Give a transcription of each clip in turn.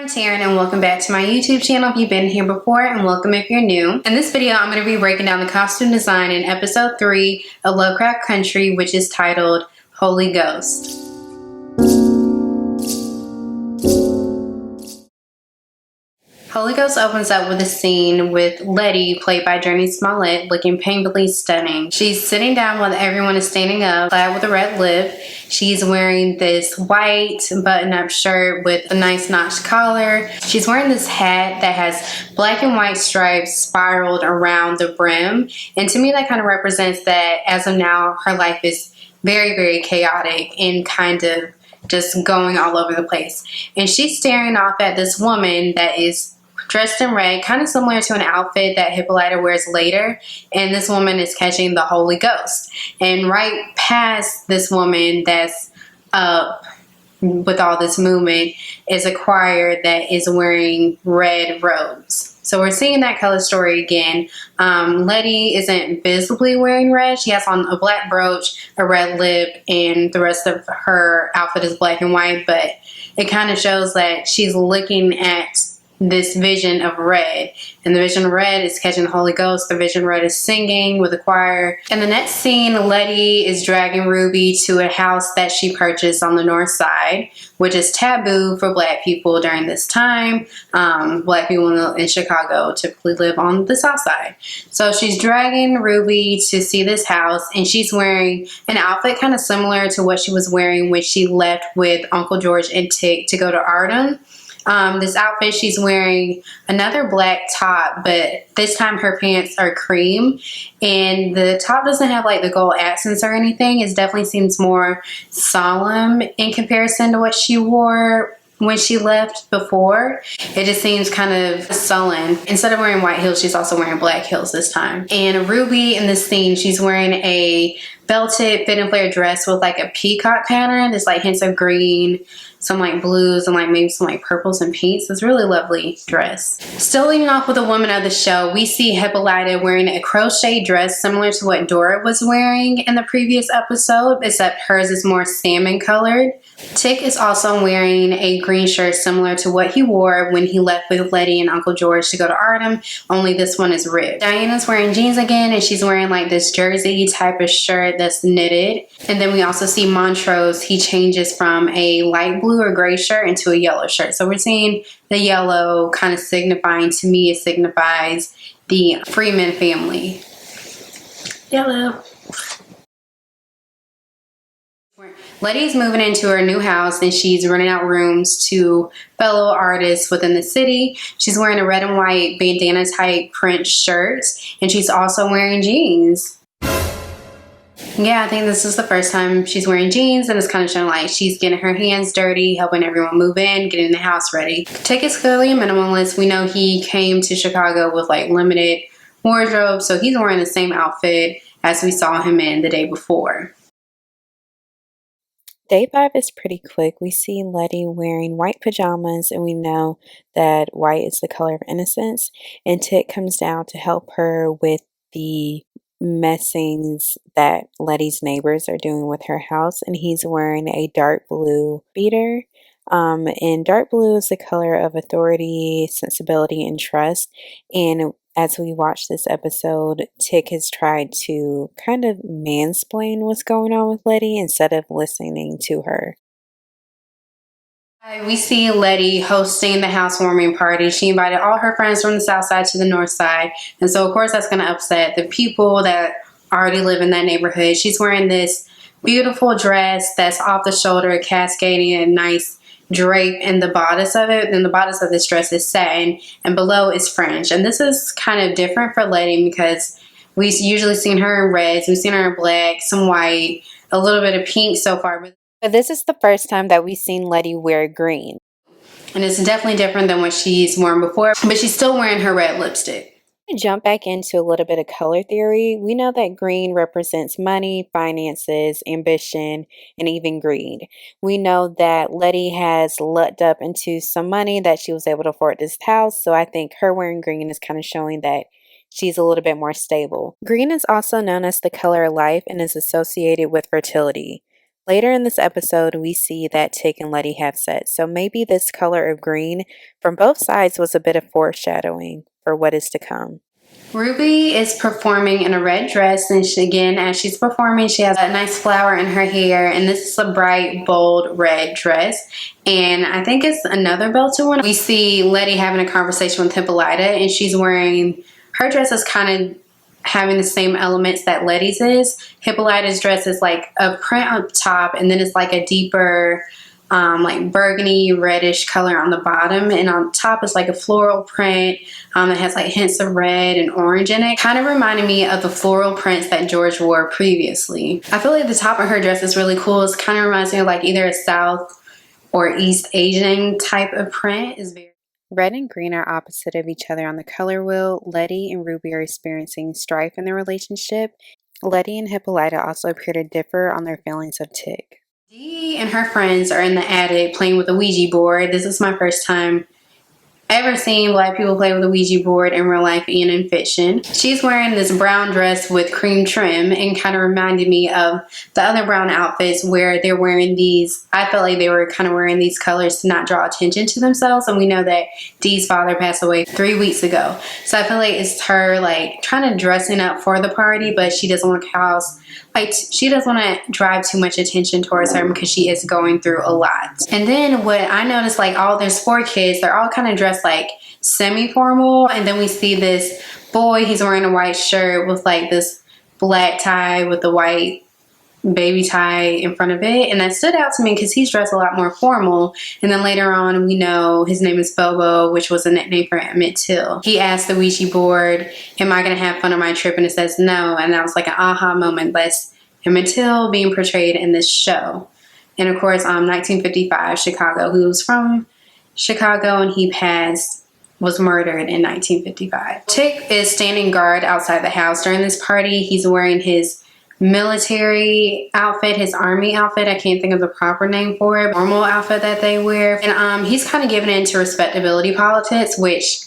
I'm Teryn and welcome back to my YouTube channel if you've been here before, and welcome if you're new. In this video, I'm going to be breaking down the costume design in episode 3 of Lovecraft Country, which is titled Holy Ghost. Holy Ghost opens up with a scene with Letty, played by Jurnee Smollett, looking painfully stunning. She's sitting down while everyone is standing up, clad with a red lip. She's wearing this white button-up shirt with a nice notched collar. She's wearing this hat that has black and white stripes spiraled around the brim. And to me, that kind of represents that as of now, her life is very, very chaotic and kind of just going all over the place. And she's staring off at this woman that is dressed in red, kind of similar to an outfit that Hippolyta wears later, and this woman is catching the Holy Ghost. And right past this woman that's up with all this movement is a choir that is wearing red robes. So we're seeing that color story again. Letty isn't visibly wearing red. She has on a black brooch, a red lip, and the rest of her outfit is black and white, but it kind of shows that she's looking at this vision of red, and the vision of red is catching the Holy Ghost. The vision of red is singing with a choir. In the next scene, Letty is dragging Ruby to a house that she purchased on the north side, which is taboo for black people during this time. Black people in Chicago typically live on the south side. So she's dragging Ruby to see this house, and she's wearing an outfit kind of similar to what she was wearing when she left with Uncle George and Tick to go to Arden. This outfit, she's wearing another black top, but this time her pants are cream, and the top doesn't have like the gold accents or anything. It definitely seems more solemn in comparison to what she wore when she left before. It just seems kind of sullen. Instead of wearing white heels, she's also wearing black heels this time. And Ruby in this scene, she's wearing a belted fit and flare dress with like a peacock pattern. There's like hints of green, some like blues, and like maybe some like purples and pinks. It's a really lovely dress. Still leading off with a woman of the show, we see Hippolyta wearing a crochet dress similar to what Dora was wearing in the previous episode, except hers is more salmon colored. Tick is also wearing a green shirt similar to what he wore when he left with Letty and Uncle George to go to Arden, only this one is ribbed. Diana's wearing jeans again, and she's wearing like this jersey type of shirt that's knitted. And then we also see Montrose, he changes from a light blue or gray shirt into a yellow shirt. So we're seeing the yellow kind of signifying, to me it signifies the Freeman family. Yellow. Letty's moving into her new house, and she's renting out rooms to fellow artists within the city. She's wearing a red and white bandana type print shirt, and she's also wearing jeans. Yeah, I think this is the first time she's wearing jeans, and it's kind of showing like she's getting her hands dirty, helping everyone move in, getting the house ready. Tick is clearly a minimalist. We know he came to Chicago with like limited wardrobe, so he's wearing the same outfit as we saw him in the day before. Day 5 is pretty quick. We see Letty wearing white pajamas, and we know that white is the color of innocence. And Tick comes down to help her with the messings that Letty's neighbors are doing with her house, and he's wearing a dark blue beater. And dark blue is the color of authority, sensibility, and trust. And as we watch this episode, Tick has tried to kind of mansplain what's going on with Letty instead of listening to her. We see Letty hosting the housewarming party. She invited all her friends from the south side to the north side. And so, of course, that's going to upset the people that already live in that neighborhood. She's wearing this beautiful dress that's off the shoulder, cascading, a nice drape in the bodice of it. And the bodice of this dress is satin, and below is fringe. And this is kind of different for Letty because we've usually seen her in reds, we've seen her in black, some white, a little bit of pink so far. But this is the first time that we've seen Letty wear green. And it's definitely different than what she's worn before, but she's still wearing her red lipstick. To jump back into a little bit of color theory, we know that green represents money, finances, ambition, and even greed. We know that Letty has lucked up into some money that she was able to afford this house, so I think her wearing green is kind of showing that she's a little bit more stable. Green is also known as the color of life and is associated with fertility. Later in this episode, we see that Tick and Letty have sex, so maybe this color of green from both sides was a bit of foreshadowing for what is to come. Ruby is performing in a red dress, and again, as she's performing, she has a nice flower in her hair, and this is a bright, bold red dress, and I think it's another belted one. We see Letty having a conversation with Hippolyta, and she's wearing, her dress is kind of having the same elements that Letty's is. Hippolyta's dress is like a print up top, and then it's like a deeper like burgundy reddish color on the bottom, and on top is like a floral print that has like hints of red and orange in it, kind of reminding me of the floral prints that George wore previously. I feel like the top of her dress is really cool. It kind of reminds me of like either a South or East Asian type of print. Is very Red and green are opposite of each other on the color wheel. Letty and Ruby are experiencing strife in their relationship. Letty and Hippolyta also appear to differ on their feelings of Tick. Dee and her friends are in the attic playing with a Ouija board. This is my first time ever seen Black people play with a Ouija board in real life and in fiction. She's wearing this brown dress with cream trim and kind of reminded me of the other brown outfits where they're wearing these. I felt like they were kind of wearing these colors to not draw attention to themselves, and we know that Dee's father passed away 3 weeks ago. So I feel like it's her like trying to dressing up for the party, but she doesn't want to cause, like, she doesn't want to drive too much attention towards her because she is going through a lot. And then what I noticed, like, there's 4 kids, they're all kind of dressed like semi-formal, and then we see this boy, he's wearing a white shirt with like this black tie with the white baby tie in front of it, and that stood out to me because he's dressed a lot more formal. And then later on we know his name is Bobo, which was a nickname for Emmett Till. He asked the Ouija board, am I gonna have fun on my trip, and it says no, and that was like an aha moment. That's Emmett Till being portrayed in this show. And of course 1955 Chicago, who was from Chicago, and he was murdered in 1955. Tick is standing guard outside the house during this party. He's wearing his military outfit, his army outfit. I can't think of the proper name for it. Normal outfit that they wear. And he's kind of giving into respectability politics, which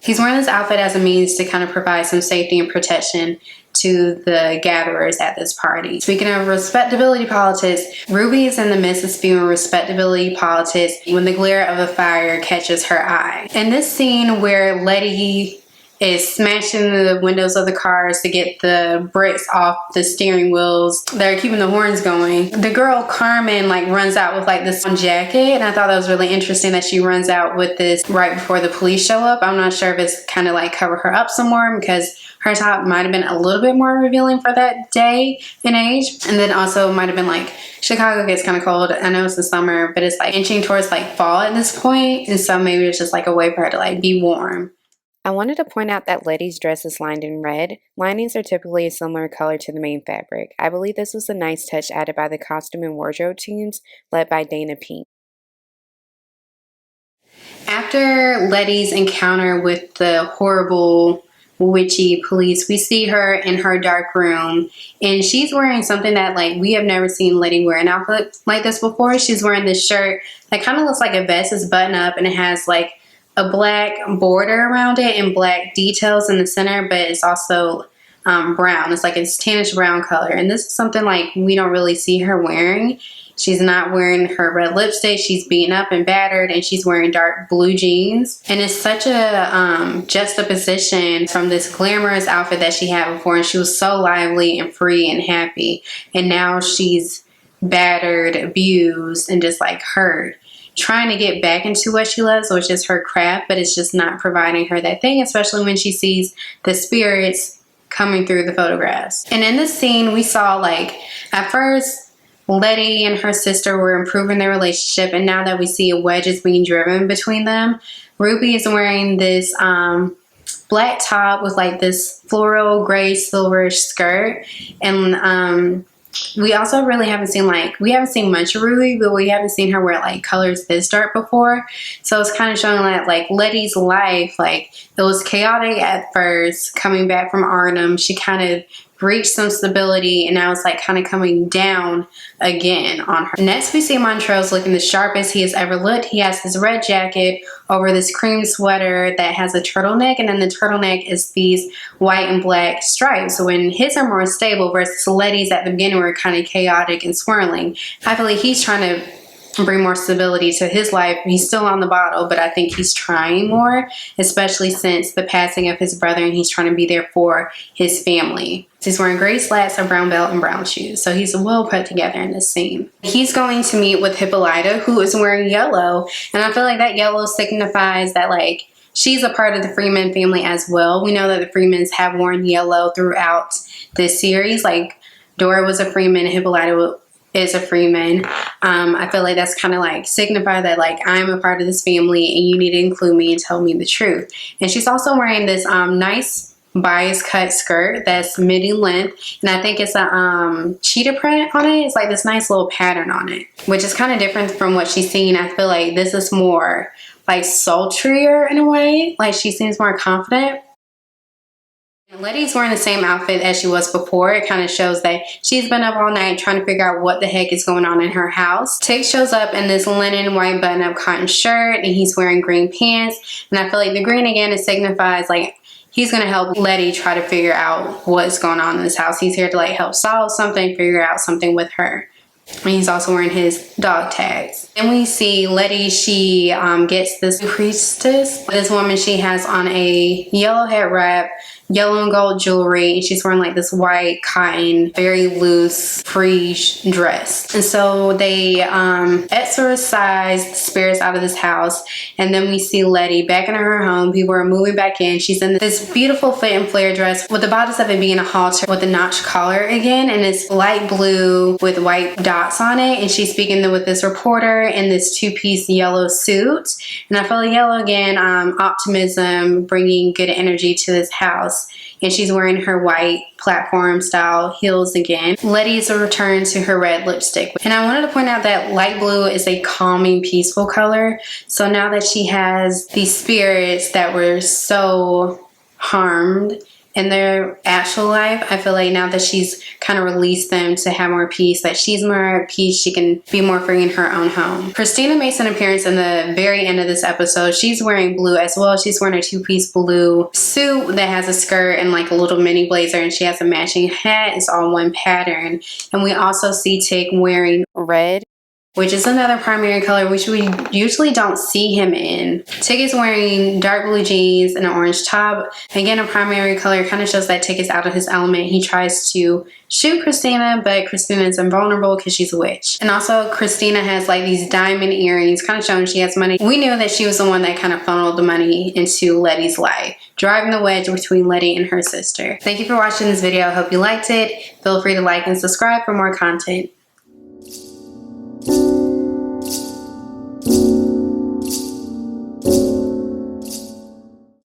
he's wearing this outfit as a means to kind of provide some safety and protection to the gatherers at this party. Speaking of respectability politics, Ruby is in the midst of spewing respectability politics when the glare of the fire catches her eye. In this scene where Letty is smashing the windows of the cars to get the bricks off the steering wheels that are keeping the horns going, the girl Carmen like runs out with like this jacket, and I thought that was really interesting that she runs out with this right before the police show up. I'm not sure if it's kind of like cover her up some more because her top might have been a little bit more revealing for that day and age, and then also might have been like, Chicago gets kind of cold. I know it's the summer, but it's like inching towards like fall at this point, and so maybe it's just like a way for her to like be warm. I wanted to point out that Letty's dress is lined in red. Linings are typically a similar color to the main fabric. I believe this was a nice touch added by the costume and wardrobe teams led by Dayna Pink. After Letty's encounter with the horrible witchy police, we see her in her dark room, and she's wearing something that like we have never seen Letty wear an outfit like this before. She's wearing this shirt that kind of looks like a vest. It's button up, and it has like a black border around it and black details in the center, but it's also brown. It's like a tannish brown color, and this is something like we don't really see her wearing. She's not wearing her red lipstick. She's beaten up and battered, and she's wearing dark blue jeans. And it's such a juxtaposition from this glamorous outfit that she had before, and she was so lively and free and happy, and now she's battered, abused, and just like hurt, trying to get back into what she loves, which is her craft, but it's just not providing her that thing, especially when she sees the spirits coming through the photographs. And in this scene, we saw like, at first, Letty and her sister were improving their relationship, and now that we see a wedge is being driven between them, Ruby is wearing this black top with like this floral gray silverish skirt, and we also really haven't seen much of Ruby, but we haven't seen her wear like colors this dark before. So it's kind of showing that like Letty's life, like it was chaotic at first coming back from Arnhem. She kind of reached some stability, and now it's like kind of coming down again on her. Next we see Montrose looking the sharpest he has ever looked. He has his red jacket over this cream sweater that has a turtleneck, and then the turtleneck is these white and black stripes. So when his are more stable versus Letty's at the beginning were kind of chaotic and swirling. I feel like he's trying to bring more stability to his life. He's still on the bottle, but I think he's trying more, especially since the passing of his brother, and he's trying to be there for his family. He's wearing gray slacks, a brown belt, and brown shoes. So he's well put together in this scene. He's going to meet with Hippolyta, who is wearing yellow. And I feel like that yellow signifies that, like, she's a part of the Freeman family as well. We know that the Freemans have worn yellow throughout this series. Like, Dora was a Freeman, Hippolyta is a Freeman. I feel like that's kind of like signify that, like, I'm a part of this family and you need to include me and tell me the truth. And she's also wearing this nice bias cut skirt that's midi length, and I think it's a cheetah print on it. It's like this nice little pattern on it, which is kind of different from what she's seen. I feel like this is more like sultrier in a way. Like, she seems more confident. Letty's wearing the same outfit as she was before. It kind of shows that she's been up all night trying to figure out what the heck is going on in her house. Tick shows up in this linen white button-up cotton shirt, and he's wearing green pants. And I feel like the green again, it signifies like he's going to help Letty try to figure out what's going on in this house. He's here to like help solve something, figure out something with her. And he's also wearing his dog tags. And we see Letty, she gets this priestess. This woman, she has on a yellow head wrap, yellow and gold jewelry, and she's wearing like this white cotton, very loose frieze dress. And so they exorcise the spirits out of this house, and then we see Letty back in her home. People are moving back in. She's in this beautiful fit and flare dress with the bodice of it being a halter with a notched collar again, and it's light blue with white dots on it. And she's speaking with this reporter in this two-piece yellow suit, and I feel like yellow again, optimism, bringing good energy to this house. And she's wearing her white platform style heels again. Letty's a return to her red lipstick. And I wanted to point out that light blue is a calming, peaceful color. So now that she has these spirits that were so harmed in their actual life, I feel like now that she's kind of released them to have more peace, that she's more at peace, she can be more free in her own home. Christina makes an appearance in the very end of this episode. She's wearing blue as well. She's wearing a two-piece blue suit that has a skirt and like a little mini blazer, and she has a matching hat. It's all one pattern. And we also see Tick wearing red, which is another primary color which we usually don't see him in. Tick is wearing dark blue jeans and an orange top. Again, a primary color, kind of shows that Tick is out of his element. He tries to shoot Christina, but Christina is invulnerable because she's a witch. And also Christina has like these diamond earrings, kind of showing she has money. We knew that she was the one that kind of funneled the money into Letty's life, driving the wedge between Letty and her sister. Thank you for watching this video. I hope you liked it. Feel free to like and subscribe for more content.